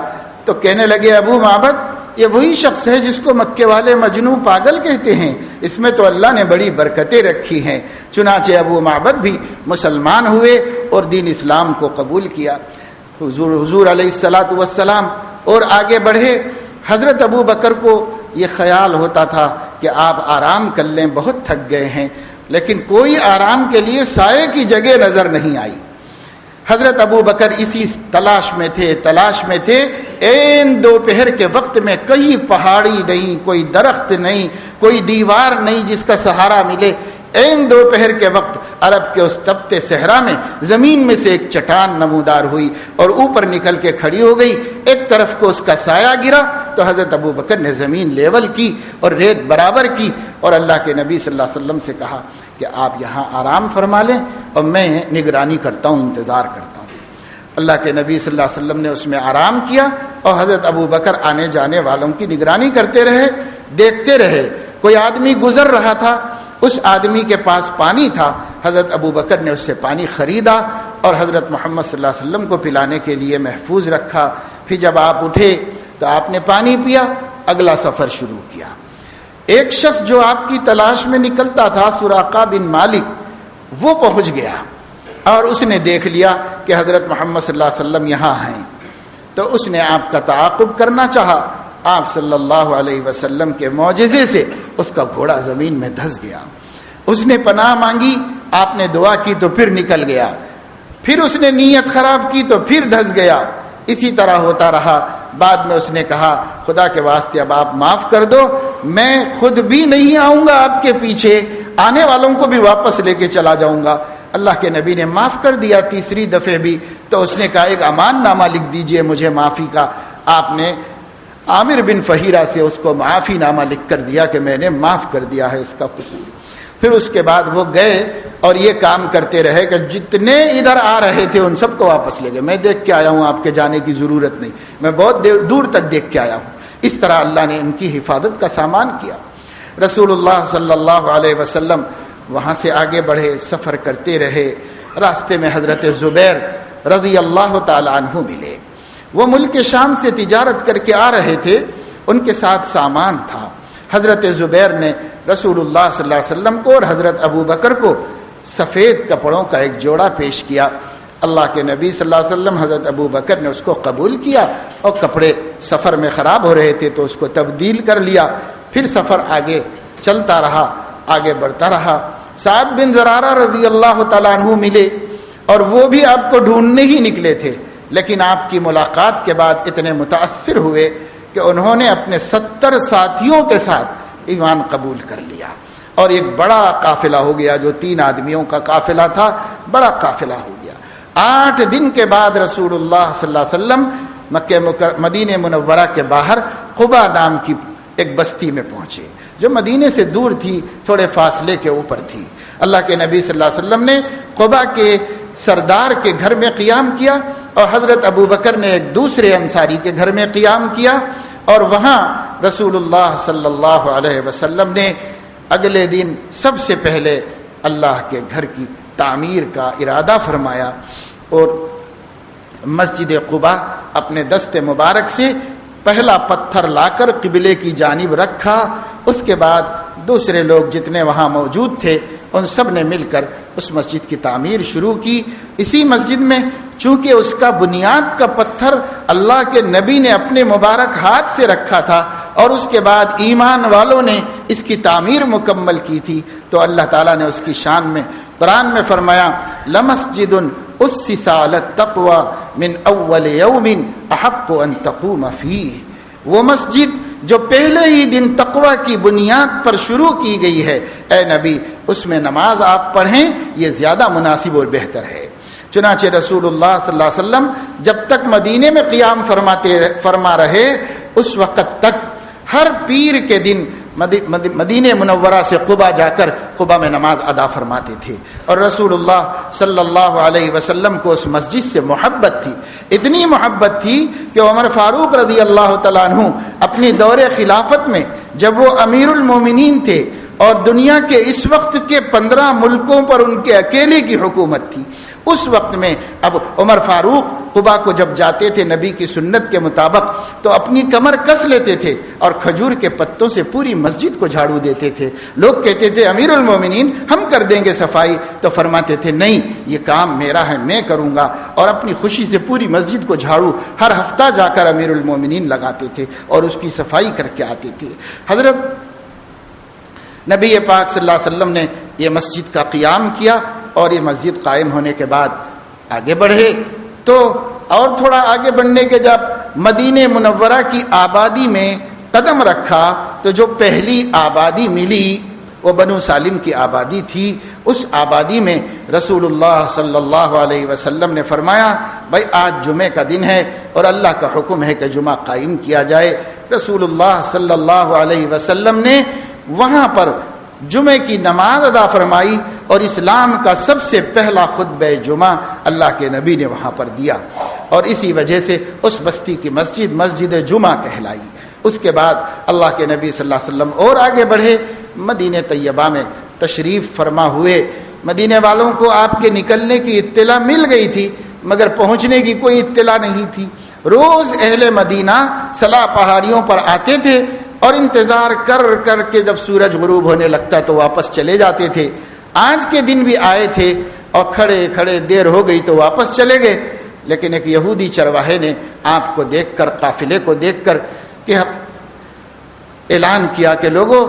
تو کہنے لگے ابو معبد یہ وہی شخص ہے جس کو مکے والے مجنوں پاگل کہتے ہیں, اس میں تو اللہ نے بڑی برکتیں رکھی ہیں. چنانچہ ابو معبد بھی مسلمان ہوئے اور دین اسلام کو قبول کیا. حضور علیہ الصلاۃ والسلام اور آگے بڑھے. حضرت ابو بکر کو یہ خیال ہوتا تھا کہ آپ آرام کر لیں, بہت تھک گئے ہیں, لیکن کوئی آرام کے لیے سائے کی جگہ نظر نہیں آئی. حضرت ابو بکر اسی تلاش میں تھے. این دوپہر کے وقت میں کہیں پہاڑی نہیں, کوئی درخت نہیں, کوئی دیوار نہیں جس کا سہارا ملے. این دوپہر کے وقت عرب کے اس تپتے صحرا میں زمین میں سے ایک چٹان نمودار ہوئی اور اوپر نکل کے کھڑی ہو گئی. ایک طرف کو اس کا سایہ گرا تو حضرت ابو بکر نے زمین لیول کی اور ریت برابر کی اور اللہ کے نبی صلی اللہ علیہ وسلم سے کہا کہ آپ یہاں آرام فرما لیں اور میں نگرانی کرتا ہوں, انتظار کرتا ہوں. اللہ کے نبی صلی اللہ علیہ وسلم نے اس میں آرام کیا اور حضرت ابو بکر آنے جانے والوں کی نگرانی کرتے رہے, دیکھتے رہے. کوئی آدمی گزر رہا تھا, اس آدمی کے پاس پانی تھا. حضرت ابو بکر نے اس سے پانی خریدا اور حضرت محمد صلی اللہ علیہ وسلم کو پلانے کے لیے محفوظ رکھا. پھر جب آپ اٹھے تو آپ نے پانی پیا, اگلا سفر شروع کیا. ایک شخص جو آپ کی تلاش میں نکلتا تھا, سراقہ بن مالک, وہ پہنچ گیا اور اس نے دیکھ لیا کہ حضرت محمد صلی اللہ علیہ وسلم یہاں ہیں. تو اس نے آپ کا تعاقب کرنا چاہا. آپ صلی اللہ علیہ وسلم کے معجزے سے اس کا گھوڑا زمین میں دھس گیا. اس نے پناہ مانگی, آپ نے دعا کی تو پھر نکل گیا. پھر اس نے نیت خراب کی تو پھر دھس گیا. اسی طرح ہوتا رہا. بعد میں اس نے کہا خدا کے واسطے اب آپ معاف کر دو, میں خود بھی نہیں آؤں گا آپ کے پیچھے, آنے والوں کو بھی واپس لے کے چلا جاؤں گا. اللہ کے نبی نے معاف کر دیا. تیسری دفعہ بھی تو اس نے کہا ایک امان نامہ لکھ دیجئے مجھے معافی کا. آپ نے عامر بن فہیرہ سے اس کو معافی نامہ لکھ کر دیا کہ میں نے معاف کر دیا ہے اس کا قصور. پھر اس کے بعد وہ گئے اور یہ کام کرتے رہے کہ جتنے ادھر آ رہے تھے ان سب کو واپس لے گئے. میں دیکھ کے آیا ہوں, آپ کے جانے کی ضرورت نہیں, میں بہت دور تک دیکھ کے آیا ہوں. اس طرح اللہ نے ان کی حفاظت کا سامان کیا. رسول اللہ صلی اللہ علیہ وسلم وہاں سے آگے بڑھے, سفر کرتے رہے. راستے میں حضرت زبیر رضی اللہ تعالی عنہ ملے. وہ ملک شام سے تجارت کر کے آ رہے تھے, ان کے ساتھ سامان تھا. حضرت زبیر نے رسول اللہ صلی اللہ علیہ وسلم کو اور حضرت ابو بکر کو سفید کپڑوں کا ایک جوڑا پیش کیا. اللہ کے نبی صلی اللہ علیہ وسلم حضرت ابو بکر نے اس کو قبول کیا اور کپڑے سفر میں خراب ہو رہے تھے تو اس کو تبدیل کر لیا. پھر سفر آگے چلتا رہا, آگے بڑھتا رہا. سعد بن زرارہ رضی اللہ تعالیٰ عنہ ملے اور وہ بھی آپ کو ڈھونڈنے ہی نکلے تھے, لیکن آپ کی ملاقات کے بعد اتنے متاثر ہوئے کہ انہوں نے اپنے 70 ساتھیوں کے ساتھ ایمان قبول کر لیا اور ایک بڑا قافلہ ہو گیا. جو 3 آدمیوں کا قافلہ تھا, بڑا قافلہ ہو گیا. 8 دن کے بعد رسول اللہ صلی اللہ علیہ وسلم مدینہ منورہ کے باہر قبا نام کی ایک بستی میں پہنچے جو مدینے سے دور تھی, تھوڑے فاصلے کے اوپر تھی. اللہ کے نبی صلی اللہ علیہ وسلم نے قبا کے سردار کے گھر میں قیام کیا اور حضرت ابو بکر نے ایک دوسرے انصاری کے گھر میں قیام کیا. اور وہاں رسول اللہ صلی اللہ علیہ وسلم نے اگلے دن سب سے پہلے اللہ کے گھر کی تعمیر کا ارادہ فرمایا اور مسجد قباء اپنے دست مبارک سے پہلا پتھر لا کر قبلے کی جانب رکھا. اس کے بعد دوسرے لوگ جتنے وہاں موجود تھے ان سب نے مل کر اس مسجد کی تعمیر شروع کی. اسی مسجد میں چونکہ اس کا بنیاد کا پتھر اللہ کے نبی نے اپنے مبارک ہاتھ سے رکھا تھا اور اس کے بعد ایمان والوں نے اس کی تعمیر مکمل کی تھی, تو اللہ تعالیٰ نے اس کی شان میں قرآن میں فرمایا لمسجد اسس علی التقوی من اول یوم احق ان تقوم فیہ. وہ مسجد جو پہلے ہی دن تقوی کی بنیاد پر شروع کی گئی ہے, اے نبی اس میں نماز آپ پڑھیں, یہ زیادہ مناسب اور بہتر ہے. چنانچہ رسول اللہ صلی اللہ علیہ وسلم جب تک مدینے میں قیام فرما رہے, اس وقت تک ہر پیر کے دن مدینہ منورہ سے قبا جا کر قبا میں نماز ادا فرماتے تھے، اور رسول اللہ صلی اللہ علیہ وسلم کو اس مسجد سے محبت تھی، اتنی محبت تھی کہ عمر فاروق رضی اللہ تعالیٰ عنہ اپنی دور خلافت میں جب وہ امیر المومنین تھے اور دنیا کے اس وقت کے 15 ملکوں پر ان کے اکیلے کی حکومت تھی، اس وقت میں اب عمر فاروق قبا کو جب جاتے تھے نبی کی سنت کے مطابق تو اپنی کمر کس لیتے تھے اور کھجور کے پتوں سے پوری مسجد کو جھاڑو دیتے تھے۔ لوگ کہتے تھے امیر المومنین ہم کر دیں گے صفائی، تو فرماتے تھے نہیں، یہ کام میرا ہے، میں کروں گا، اور اپنی خوشی سے پوری مسجد کو جھاڑو ہر ہفتہ جا کر امیر المومنین لگاتے تھے اور اس کی صفائی کر کے آتے تھے۔ حضرت نبی پاک صلی اللہ علیہ وسلم نے یہ مسجد کا قیام کیا، اور یہ مسجد قائم ہونے کے بعد آگے بڑھے تو اور تھوڑا آگے بڑھنے کے جب مدینہ منورہ کی آبادی میں قدم رکھا تو جو پہلی آبادی ملی وہ بنو سالم کی آبادی تھی۔ اس آبادی میں رسول اللہ صلی اللہ علیہ وسلم نے فرمایا بھائی آج جمعے کا دن ہے اور اللہ کا حکم ہے کہ جمعہ قائم کیا جائے۔ رسول اللہ صلی اللہ علیہ وسلم نے وہاں پر جمعے کی نماز ادا فرمائی، اور اسلام کا سب سے پہلا خطبہ جمعہ اللہ کے نبی نے وہاں پر دیا، اور اسی وجہ سے اس بستی کی مسجد مسجد جمعہ کہلائی۔ اس کے بعد اللہ کے نبی صلی اللہ علیہ وسلم اور آگے بڑھے، مدینہ طیبہ میں تشریف فرما ہوئے۔ مدینہ والوں کو آپ کے نکلنے کی اطلاع مل گئی تھی مگر پہنچنے کی کوئی اطلاع نہیں تھی۔ روز اہل مدینہ صلا پہاڑیوں پر آتے تھے اور انتظار کر کر کے جب سورج غروب ہونے لگتا تو واپس چلے جاتے تھے۔ آج کے دن بھی آئے تھے اور کھڑے کھڑے دیر ہو گئی تو واپس چلے گئے، لیکن ایک یہودی چرواہے نے آپ کو دیکھ کر، قافلے کو دیکھ کر کہ اعلان کیا کہ لوگوں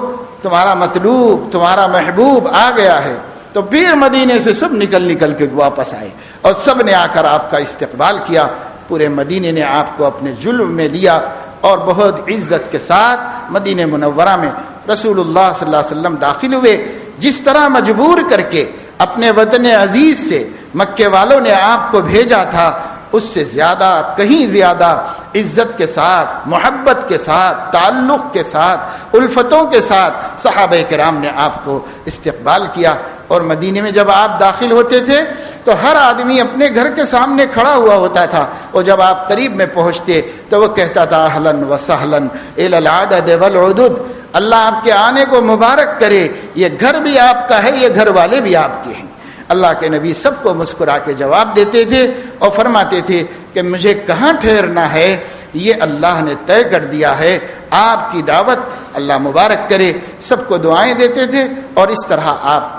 تمہارا مطلوب، تمہارا محبوب آ گیا ہے۔ تو پھر مدینے سے سب نکل کے واپس آئے اور سب نے آ کر آپ کا استقبال کیا۔ پورے مدینے نے آپ کو اپنے جلوہ میں لیا اور بہت عزت کے ساتھ مدینہ منورہ میں رسول اللہ صلی اللہ علیہ وسلم داخل ہوئے۔ جس طرح مجبور کر کے اپنے وطن عزیز سے مکے والوں نے آپ کو بھیجا تھا، اس سے زیادہ، کہیں زیادہ عزت کے ساتھ، محبت کے ساتھ، تعلق کے ساتھ، الفتوں کے ساتھ صحابہ کرام نے آپ کو استقبال کیا۔ اور مدینے میں جب آپ داخل ہوتے تھے تو ہر آدمی اپنے گھر کے سامنے کھڑا ہوا ہوتا تھا، اور جب آپ قریب میں پہنچتے تو وہ کہتا تھا اہلاً و سہلاً الی العدد والعدد، اللہ آپ کے آنے کو مبارک کرے، یہ گھر بھی آپ کا ہے، یہ گھر والے بھی آپ کے ہیں۔ اللہ کے نبی سب کو مسکرا کے جواب دیتے تھے اور فرماتے تھے کہ مجھے کہاں ٹھہرنا ہے، یہ اللہ نے طے کر دیا ہے، آپ کی دعوت اللہ مبارک کرے۔ سب کو دعائیں دیتے تھے اور اس طرح آپ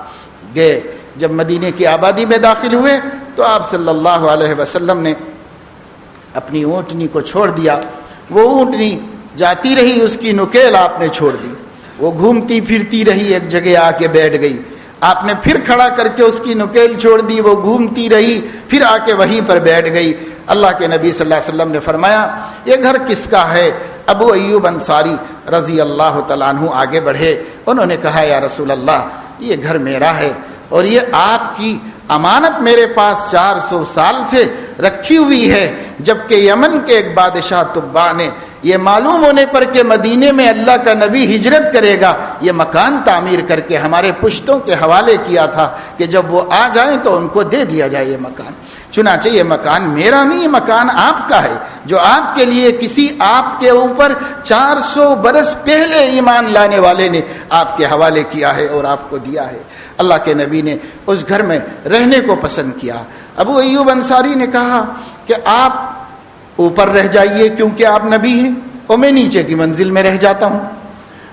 گئے۔ جب مدینے کی آبادی میں داخل ہوئے تو آپ صلی اللہ علیہ وسلم نے اپنی اونٹنی کو چھوڑ دیا۔ وہ اونٹنی جاتی رہی، اس کی نکیل آپ نے چھوڑ دی، وہ گھومتی پھرتی رہی، ایک جگہ آ کے بیٹھ گئی۔ آپ نے پھر کھڑا کر کے اس کی نکیل چھوڑ دی، وہ گھومتی رہی، پھر آ کے وہیں پر بیٹھ گئی۔ اللہ کے نبی صلی اللہ علیہ وسلم نے فرمایا یہ گھر کس کا ہے؟ ابو ایوب انصاری رضی اللہ تعالیٰ عنہ آگے بڑھے، انہوں نے کہا یا رسول اللہ یہ گھر میرا ہے اور یہ آپ کی امانت میرے پاس 400 سال سے رکھی ہوئی ہے، جبکہ یمن کے ایک بادشاہ تبع نے یہ معلوم ہونے پر کہ مدینے میں اللہ کا نبی ہجرت کرے گا، یہ مکان تعمیر کر کے ہمارے پشتوں کے حوالے کیا تھا کہ جب وہ آ جائیں تو ان کو دے دیا جائے یہ مکان۔ چنانچہ یہ مکان میرا نہیں، یہ مکان آپ کا ہے، جو آپ کے لیے کسی آپ کے اوپر 400 برس پہلے ایمان لانے والے نے آپ کے حوالے کیا ہے اور آپ کو دیا ہے۔ اللہ کے نبی نے اس گھر میں رہنے کو پسند کیا۔ ابو ایوب انصاری نے کہا کہ آپ اوپر رہ جائیے کیونکہ آپ نبی ہیں اور میں نیچے کی منزل میں رہ جاتا ہوں۔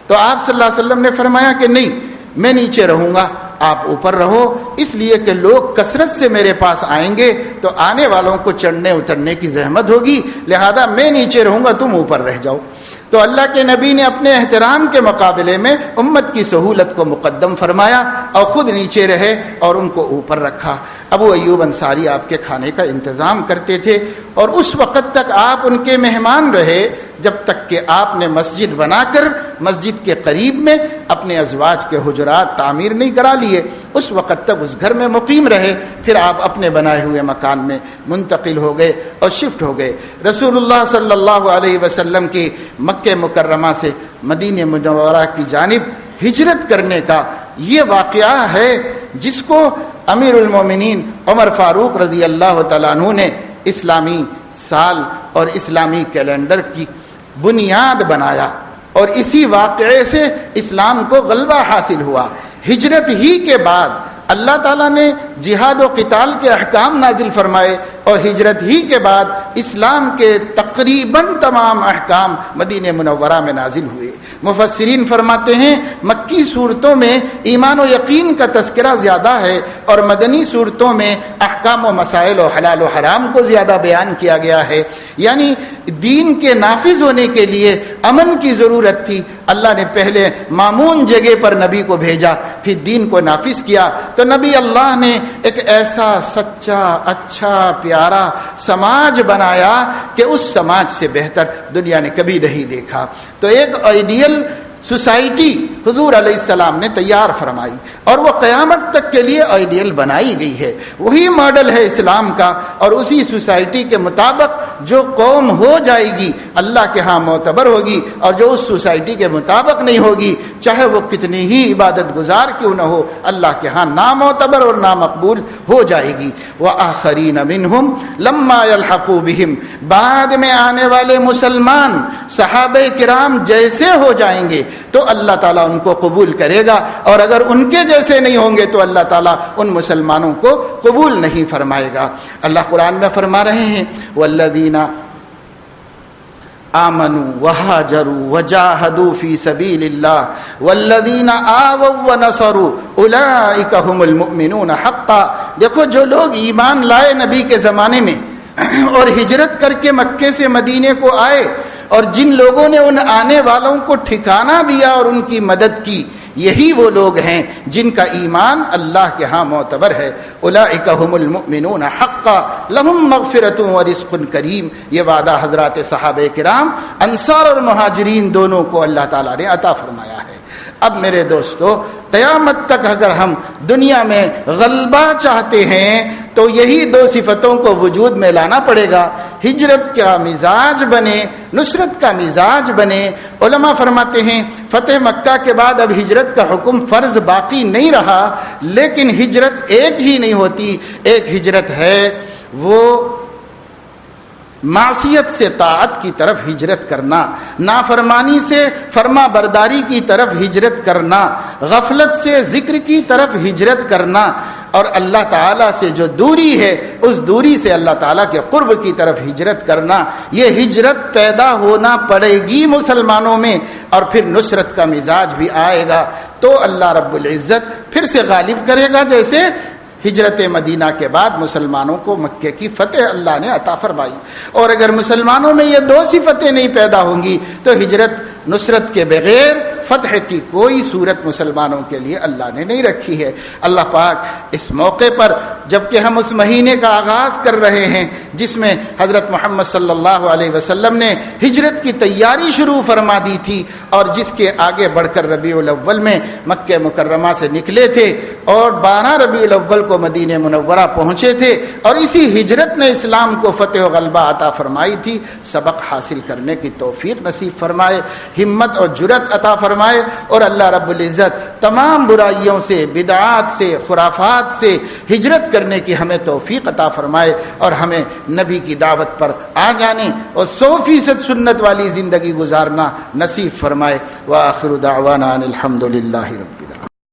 تو آپ صلی اللہ علیہ وسلم نے فرمایا کہ نہیں، میں نیچے رہوں گا، آپ اوپر رہو، اس لیے کہ لوگ کثرت سے میرے پاس آئیں گے تو آنے والوں کو چڑھنے اترنے کی زحمت ہوگی، لہذا میں نیچے رہوں گا، تم اوپر رہ جاؤ۔ تو اللہ کے نبی نے اپنے احترام کے مقابلے میں امت کی سہولت کو مقدم فرمایا اور خود نیچے رہے اور ان کو اوپر رکھا۔ ابو ایوب انصاری آپ کے کھانے کا انتظام کرتے تھے اور اس وقت تک آپ ان کے مہمان رہے جب تک کہ آپ نے مسجد بنا کر مسجد کے قریب میں اپنے ازواج کے حجرات تعمیر نہیں کرا لیے، اس وقت تک اس گھر میں مقیم رہے، پھر آپ اپنے بنائے ہوئے مکان میں منتقل ہو گئے اور شفٹ ہو گئے۔ رسول اللہ صلی اللہ علیہ وسلم کی مکہ مکرمہ سے مدینہ منورہ کی جانب ہجرت کرنے کا یہ واقعہ ہے جس کو امیر المومنین عمر فاروق رضی اللہ تعالیٰ عنہ نے اسلامی سال اور اسلامی کیلنڈر کی بنیاد بنایا، اور اسی واقعے سے اسلام کو غلبہ حاصل ہوا۔ ہجرت ہی کے بعد اللہ تعالیٰ نے جہاد و قتال کے احکام نازل فرمائے، اور ہجرت ہی کے بعد اسلام کے تقریباً تمام احکام مدینہ منورہ میں نازل ہوئے۔ مفسرین فرماتے ہیں مکی صورتوں میں ایمان و یقین کا تذکرہ زیادہ ہے، اور مدنی صورتوں میں احکام و مسائل و حلال و حرام کو زیادہ بیان کیا گیا ہے۔ یعنی دین کے نافذ ہونے کے لیے امن کی ضرورت تھی، اللہ نے پہلے مامون جگہ پر نبی کو بھیجا، پھر دین کو نافذ کیا، تو نبی اللہ نے ایک ایسا سچا اچھا پیارا سماج بنایا کہ اس سماج سے بہتر دنیا نے کبھی نہیں دیکھا۔ تو ایک آئیڈیل سوسائٹی حضور علیہ السلام نے تیار فرمائی، اور وہ قیامت تک کے لیے آئیڈیل بنائی گئی ہے، وہی ماڈل ہے اسلام کا، اور اسی سوسائٹی کے مطابق جو قوم ہو جائے گی اللہ کے ہاں معتبر ہوگی، اور جو اس سوسائٹی کے مطابق نہیں ہوگی چاہے وہ کتنی ہی عبادت گزار کیوں نہ ہو اللہ کے ہاں نامعتبر اور نامقبول ہو جائے گی۔ وآخرین منہم لما یلحقوا بہم، بعد میں آنے والے مسلمان صحابہ کرام جیسے ہو جائیں گے تو اللہ تعالیٰ ان کو قبول کرے گا، اور اگر ان کے جیسے نہیں ہوں گے تو اللہ تعالیٰ ان مسلمانوں کو قبول نہیں فرمائے گا۔ اللہ قرآن میں فرما رہے ہیں والذین آمنوا وہاجروا وجاہدوا فی سبیل اللہ والذین آووا ونصروا اولئک هم المؤمنون حقا۔ دیکھو جو لوگ ایمان لائے نبی کے زمانے میں اور ہجرت کر کے مکے سے مدینے کو آئے، اور جن لوگوں نے ان آنے والوں کو ٹھکانہ دیا اور ان کی مدد کی، یہی وہ لوگ ہیں جن کا ایمان اللہ کے ہاں معتبر ہے۔ اولئک هم المؤمنون حقا لهم مغفرۃ ورزق کریم، یہ وعدہ حضرات صحابہ کرام انصار اور مہاجرین دونوں کو اللہ تعالیٰ نے عطا فرمایا ہے۔ اب میرے دوستو، قیامت تک اگر ہم دنیا میں غلبہ چاہتے ہیں تو یہی دو صفتوں کو وجود میں لانا پڑے گا، ہجرت کا مزاج بنے، نصرت کا مزاج بنے۔ علماء فرماتے ہیں فتح مکہ کے بعد اب ہجرت کا حکم فرض باقی نہیں رہا، لیکن ہجرت ایک ہی نہیں ہوتی، ایک ہجرت ہے وہ معصیت سے طاعت کی طرف ہجرت کرنا، نافرمانی سے فرما برداری کی طرف ہجرت کرنا، غفلت سے ذکر کی طرف ہجرت کرنا، اور اللہ تعالیٰ سے جو دوری ہے اس دوری سے اللہ تعالیٰ کے قرب کی طرف ہجرت کرنا۔ یہ ہجرت پیدا ہونا پڑے گی مسلمانوں میں، اور پھر نصرت کا مزاج بھی آئے گا تو اللہ رب العزت پھر سے غالب کرے گا، جیسے ہجرت مدینہ کے بعد مسلمانوں کو مکے کی فتح اللہ نے عطا فرمائی۔ اور اگر مسلمانوں میں یہ دو صفتیں نہیں پیدا ہوں گی تو ہجرت نصرت کے بغیر فتح کی کوئی صورت مسلمانوں کے لیے اللہ نے نہیں رکھی ہے۔ اللہ پاک اس موقع پر جبکہ ہم اس مہینے کا آغاز کر رہے ہیں جس میں حضرت محمد صلی اللہ علیہ وسلم نے ہجرت کی تیاری شروع فرما دی تھی، اور جس کے آگے بڑھ کر ربیع الاول میں مکہ مکرمہ سے نکلے تھے اور 12 ربیع الاول کو مدینہ منورہ پہنچے تھے، اور اسی ہجرت نے اسلام کو فتح و غلبہ عطا فرمائی تھی، سبق حاصل کرنے کی توفیق نصیب فرمائے، ہمت اور جرأت عطا فرمائے، اور اللہ رب العزت تمام برائیوں سے، بدعات سے، خرافات سے ہجرت کرنے کی ہمیں توفیق عطا فرمائے، اور ہمیں نبی کی دعوت پر آ جانے اور 100% سنت والی زندگی گزارنا نصیب فرمائے۔ وآخر دعوانا ان الحمد للہ رب